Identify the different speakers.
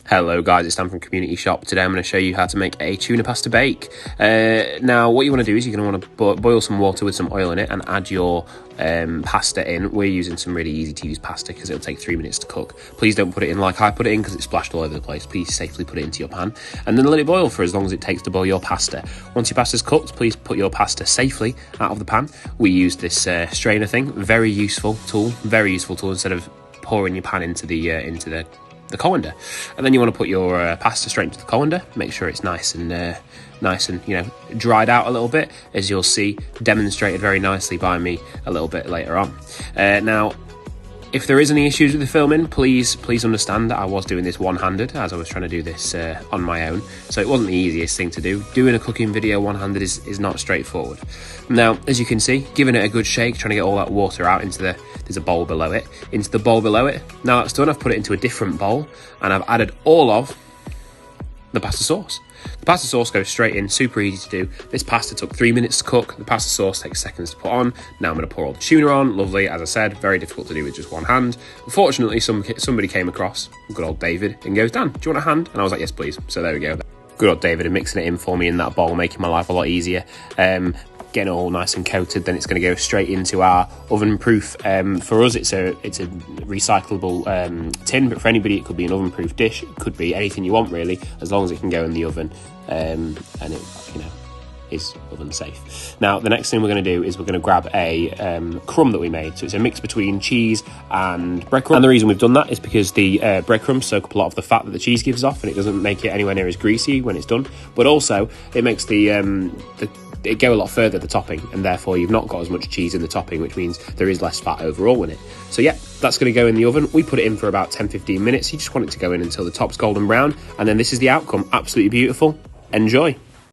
Speaker 1: Hello guys, it's Dan from Community Shop. Today I'm going to show you how to make a tuna pasta bake. Now what you want to do is you're going to want to boil some water with some oil in it and add your pasta in. We're using some really easy to use pasta because it'll take 3 minutes to cook. Please don't put it in like I put it in because it's splashed all over the place. Please safely put it into your pan and then let it boil for as long as it takes to boil your pasta. Once your pasta's cooked, please put your pasta safely out of the pan. We use this strainer thing, very useful tool instead of pouring your pan into the colander. And then you want to put your pasta straight into the colander. Make sure it's nice and dried out a little bit, as you'll see demonstrated very nicely by me a little bit later on. Now if there is any issues with the filming, please understand that I was doing this one-handed as I was trying to do this on my own, so it wasn't the easiest thing to do. Doing a cooking video one-handed is not straightforward. Now as you can see, giving it a good shake, trying to get all that water out into there's a bowl below it, into the bowl below it. Now that's done, I've put it into a different bowl and I've added all of the pasta sauce. The pasta sauce goes straight in, super easy to do. This pasta took 3 minutes to cook. The pasta sauce takes seconds to put on. Now I'm going to pour all the tuna on. Lovely, as I said, very difficult to do with just one hand. Unfortunately, somebody came across, good old David, and goes, "Dan, do you want a hand?" And I was like, "Yes, please." So there we go. Good old David and mixing it in for me in that bowl, making my life a lot easier. Getting it all nice and coated, then it's going to go straight into our oven-proof. For us, it's a recyclable tin, but for anybody, it could be an oven-proof dish. It could be anything you want, really, as long as it can go in the oven and it, is oven safe. Now, the next thing we're going to do is we're going to grab a crumb that we made. So it's a mix between cheese and breadcrumb. And the reason we've done that is because the breadcrumbs soak up a lot of the fat that the cheese gives off, and it doesn't make it anywhere near as greasy when it's done. But also, it makes it go a lot further at the topping, and therefore you've not got as much cheese in the topping, which means there is less fat overall in it. So yeah, that's going to go in the oven. We put it in for about 10-15 minutes. You just want it to go in until the top's golden brown, and then this is the outcome. Absolutely beautiful. Enjoy.